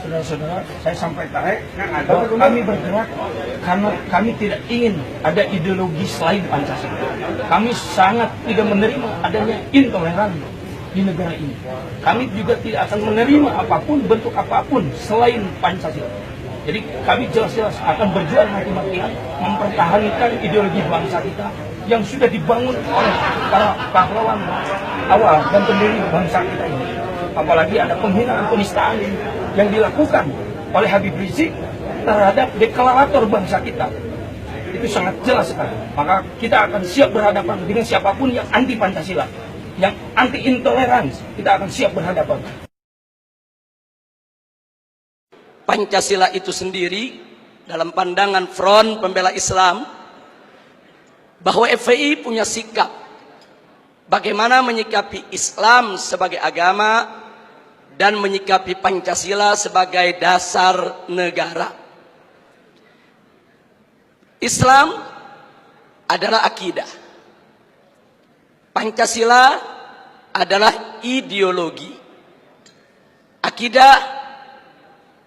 saudara-saudara, saya sampaikan bahwa kami bergerak karena kami tidak ingin ada ideologi selain Pancasila. Kami sangat tidak menerima adanya intoleransi di negara ini. Kami juga tidak akan menerima apapun, bentuk apapun selain Pancasila. Jadi kami jelas-jelas akan berjuang mati-matian mempertahankan ideologi bangsa kita yang sudah dibangun oleh para pahlawan awal dan pendiri bangsa kita ini. Apalagi ada penghinaan penistaan yang dilakukan oleh Habib Rizik terhadap deklarator bangsa kita. Itu sangat jelas sekali. Maka kita akan siap berhadapan dengan siapapun yang anti Pancasila, yang anti intoleransi. Kita akan siap berhadapan. Pancasila itu sendiri dalam pandangan Front Pembela Islam bahwa FPI punya sikap bagaimana menyikapi Islam sebagai agama dan menyikapi Pancasila sebagai dasar negara. Islam adalah akidah. Pancasila adalah ideologi. Akidah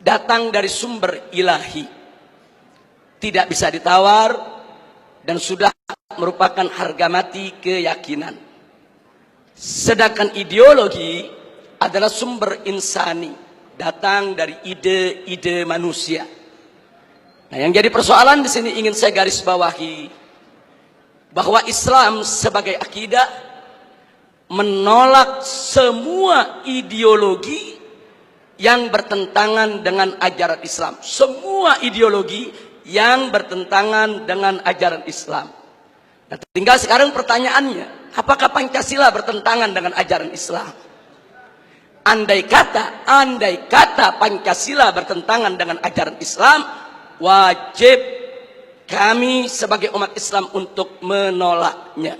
datang dari sumber ilahi, tidak bisa ditawar dan sudah merupakan harga mati keyakinan. Sedangkan ideologi adalah sumber insani, datang dari ide-ide manusia. Nah, yang jadi persoalan di sini ingin saya garis bawahi bahwa Islam sebagai akidah menolak semua ideologi yang bertentangan dengan ajaran Islam. Semua ideologi yang bertentangan dengan ajaran Islam. Nah, tinggal sekarang pertanyaannya, apakah Pancasila bertentangan dengan ajaran Islam? Andai kata Pancasila bertentangan dengan ajaran Islam, wajib kami sebagai umat Islam untuk menolaknya.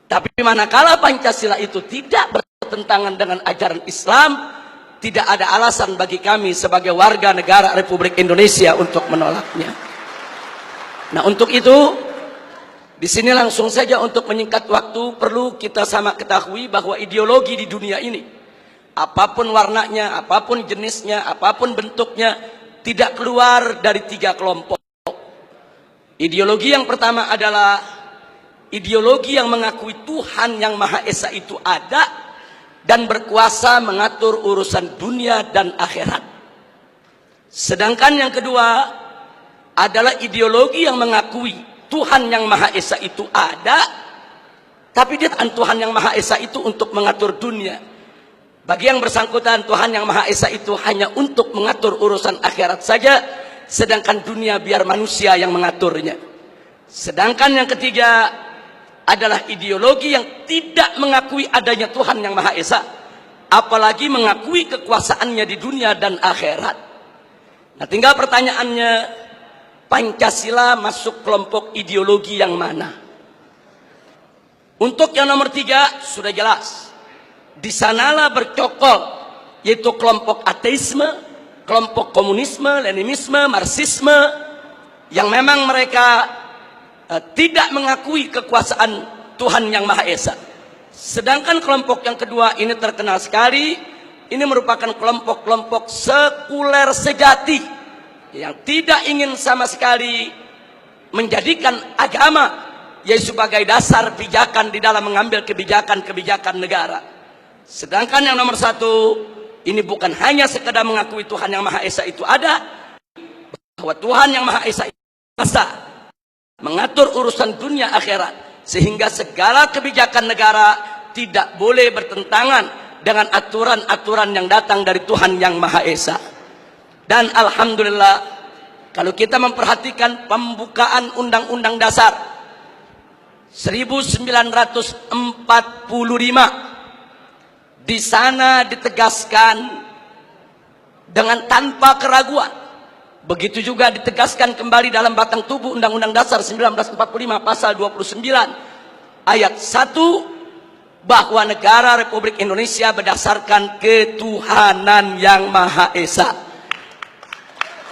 Tapi manakala Pancasila itu tidak bertentangan dengan ajaran Islam, tidak ada alasan bagi kami sebagai warga negara Republik Indonesia untuk menolaknya. Nah, untuk itu di sini langsung saja untuk menyingkat waktu, perlu kita sama ketahui bahwa ideologi di dunia ini, apapun warnanya, apapun jenisnya, apapun bentuknya, tidak keluar dari 3 kelompok. Ideologi yang pertama adalah ideologi yang mengakui Tuhan yang Maha Esa itu ada dan berkuasa mengatur urusan dunia dan akhirat. Sedangkan yang kedua adalah ideologi yang mengakui Tuhan yang Maha Esa itu ada, tapi dia Tuhan yang Maha Esa itu untuk mengatur dunia. Bagi yang bersangkutan, Tuhan yang Maha Esa itu hanya untuk mengatur urusan akhirat saja, sedangkan dunia biar manusia yang mengaturnya. Sedangkan yang ketiga adalah ideologi yang tidak mengakui adanya Tuhan yang Maha Esa, apalagi mengakui kekuasaannya di dunia dan akhirat. Nah, tinggal pertanyaannya, Pancasila masuk kelompok ideologi yang mana? Untuk yang nomor 3 sudah jelas, di sanalah bercokol, yaitu kelompok ateisme, kelompok komunisme, leninisme, marxisme, yang memang mereka tidak mengakui kekuasaan Tuhan yang Maha Esa. Sedangkan kelompok yang kedua ini terkenal sekali, ini merupakan kelompok-kelompok sekuler sejati yang tidak ingin sama sekali menjadikan agama yaitu sebagai dasar pijakan di dalam mengambil kebijakan-kebijakan negara. Sedangkan yang nomor 1 ini bukan hanya sekedar mengakui Tuhan yang Maha Esa itu ada, bahwa Tuhan yang Maha Esa itu bisa mengatur urusan dunia akhirat, sehingga segala kebijakan negara tidak boleh bertentangan dengan aturan-aturan yang datang dari Tuhan yang Maha Esa. Dan alhamdulillah, kalau kita memperhatikan pembukaan Undang-Undang Dasar 1945, di sana ditegaskan dengan tanpa keraguan. Begitu juga ditegaskan kembali dalam batang tubuh Undang-Undang Dasar 1945 pasal 29 ayat 1 bahwa negara Republik Indonesia berdasarkan ketuhanan yang Maha Esa.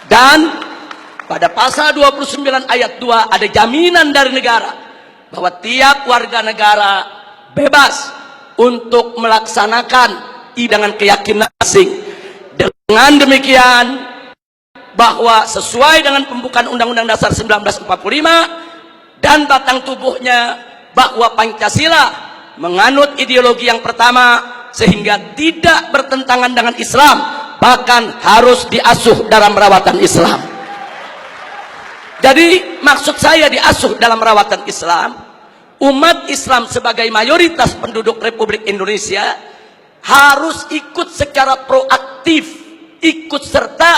Dan pada pasal 29 ayat 2 ada jaminan dari negara bahwa tiap warga negara bebas untuk melaksanakan dengan keyakinan asing Dengan demikian, bahwa sesuai dengan pembukaan Undang-Undang Dasar 1945 dan batang tubuhnya, bahwa Pancasila menganut ideologi yang pertama sehingga tidak bertentangan dengan Islam, bahkan harus diasuh dalam rawatan Islam. Jadi maksud saya diasuh dalam rawatan Islam, umat Islam sebagai mayoritas penduduk Republik Indonesia harus ikut secara proaktif, ikut serta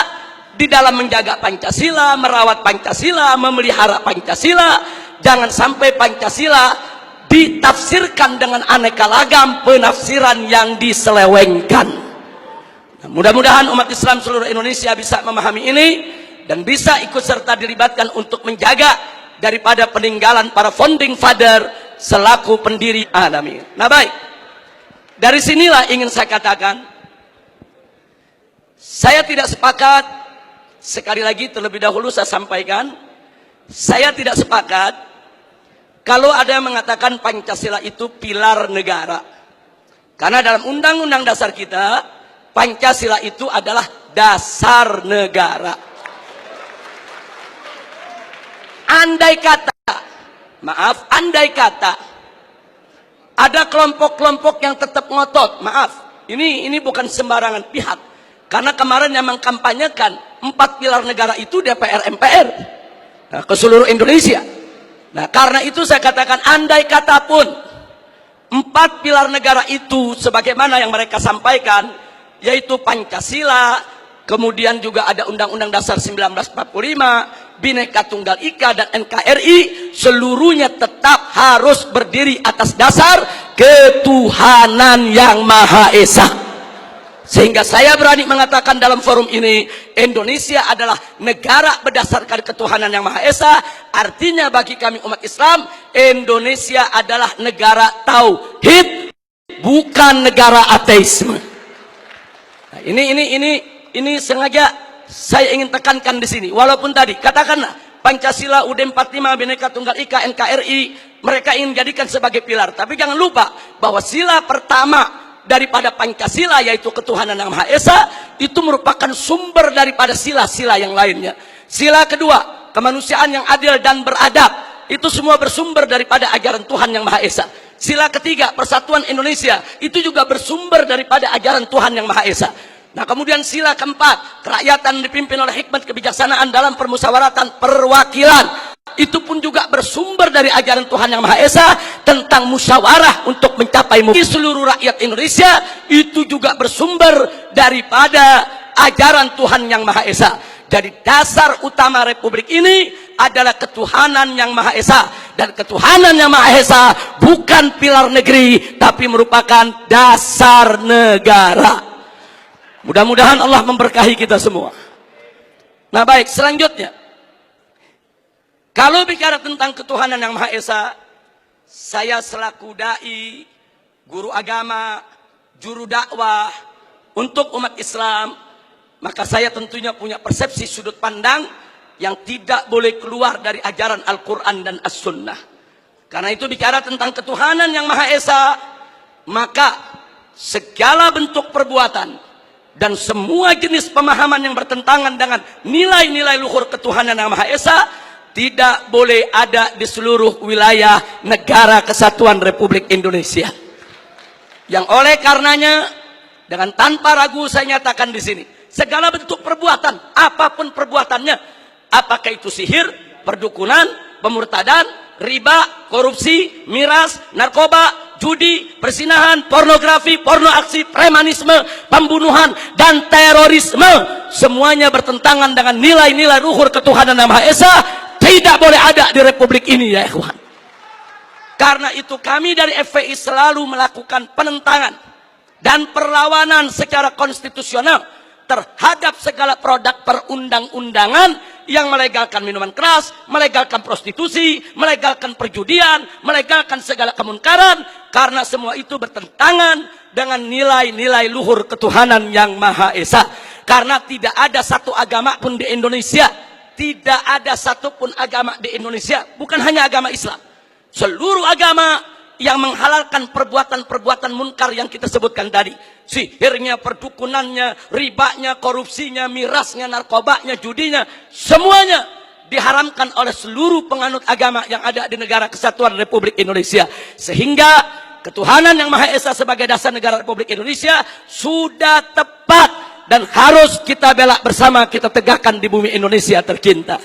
di dalam menjaga Pancasila, merawat Pancasila, memelihara Pancasila. Jangan sampai Pancasila ditafsirkan dengan aneka ragam penafsiran yang diselewengkan. Nah, mudah-mudahan umat Islam seluruh Indonesia bisa memahami ini dan bisa ikut serta dilibatkan untuk menjaga daripada peninggalan para founding father selaku pendiri alamin. Nah baik, dari sinilah ingin saya katakan, saya tidak sepakat, sekali lagi terlebih dahulu saya sampaikan, saya tidak sepakat kalau ada yang mengatakan Pancasila itu pilar negara. Karena dalam Undang-Undang Dasar kita, Pancasila itu adalah dasar negara. Andai kata ada kelompok-kelompok yang tetap ngotot, ini bukan sembarangan pihak. Karena kemarin yang mengkampanyekan 4 pilar negara itu DPR MPR ke seluruh Indonesia. Nah, karena itu saya katakan, andai kata pun 4 pilar negara itu sebagaimana yang mereka sampaikan, yaitu Pancasila, kemudian juga ada Undang-Undang Dasar 1945, Bhinneka Tunggal Ika dan NKRI, seluruhnya tetap harus berdiri atas dasar ketuhanan yang Maha Esa. Sehingga saya berani mengatakan dalam forum ini, Indonesia adalah negara berdasarkan ketuhanan yang Maha Esa. Artinya bagi kami umat Islam, Indonesia adalah negara tauhid, bukan negara ateisme. Nah, ini sengaja saya ingin tekankan di sini. Walaupun tadi katakanlah Pancasila, UUD 45, Bhinneka Tunggal Ika, NKRI, mereka ingin jadikan sebagai pilar. Tapi jangan lupa bahwa sila pertama daripada Pancasila, yaitu ketuhanan yang Maha Esa, itu merupakan sumber daripada sila-sila yang lainnya. Sila kedua, kemanusiaan yang adil dan beradab, itu semua bersumber daripada ajaran Tuhan yang Maha Esa. Sila ketiga, persatuan Indonesia, itu juga bersumber daripada ajaran Tuhan yang Maha Esa. Nah, kemudian sila keempat, kerakyatan dipimpin oleh hikmat kebijaksanaan dalam permusyawaratan perwakilan, itu pun juga bersumber dari ajaran Tuhan yang Maha Esa tentang musyawarah untuk mencapai seluruh rakyat Indonesia, itu juga bersumber daripada ajaran Tuhan yang Maha Esa. Jadi dasar utama Republik ini adalah ketuhanan yang Maha Esa, dan ketuhanan yang Maha Esa bukan pilar negeri tapi merupakan dasar negara. Mudah-mudahan Allah memberkahi kita semua. Nah baik, selanjutnya, kalau bicara tentang ketuhanan yang Maha Esa, saya selaku dai, guru agama, juru dakwah untuk umat Islam, maka saya tentunya punya persepsi sudut pandang yang tidak boleh keluar dari ajaran Al-Quran dan As-Sunnah. Karena itu bicara tentang ketuhanan yang Maha Esa, maka segala bentuk perbuatan dan semua jenis pemahaman yang bertentangan dengan nilai-nilai luhur ketuhanan yang Maha Esa tidak boleh ada di seluruh wilayah negara kesatuan Republik Indonesia. Yang oleh karenanya, dengan tanpa ragu saya nyatakan di sini, segala bentuk perbuatan, apapun perbuatannya, apakah itu sihir, perdukunan, pemurtadan, riba, korupsi, miras, narkoba, judi, persinahan, pornografi, porno aksi, premanisme, pembunuhan, dan terorisme, semuanya bertentangan dengan nilai-nilai luhur ketuhanan yang Maha Esa, tidak boleh ada di Republik ini, ya ikhwan. Karena itu kami dari FPI selalu melakukan penentangan dan perlawanan secara konstitusional terhadap segala produk perundang-undangan yang melegalkan minuman keras, melegalkan prostitusi, melegalkan perjudian, melegalkan segala kemunkaran, karena semua itu bertentangan dengan nilai-nilai luhur ketuhanan yang Maha Esa. Karena tidak ada satu agama pun di Indonesia, tidak ada satupun agama di Indonesia, bukan hanya agama Islam, seluruh agama yang menghalalkan perbuatan-perbuatan munkar yang kita sebutkan tadi. Sihirnya, perdukunannya, ribanya, korupsinya, mirasnya, narkobanya, judinya, semuanya diharamkan oleh seluruh penganut agama yang ada di negara Kesatuan Republik Indonesia. Sehingga ketuhanan yang Maha Esa sebagai dasar negara Republik Indonesia sudah tepat dan harus kita bela bersama, kita tegakkan di bumi Indonesia tercinta.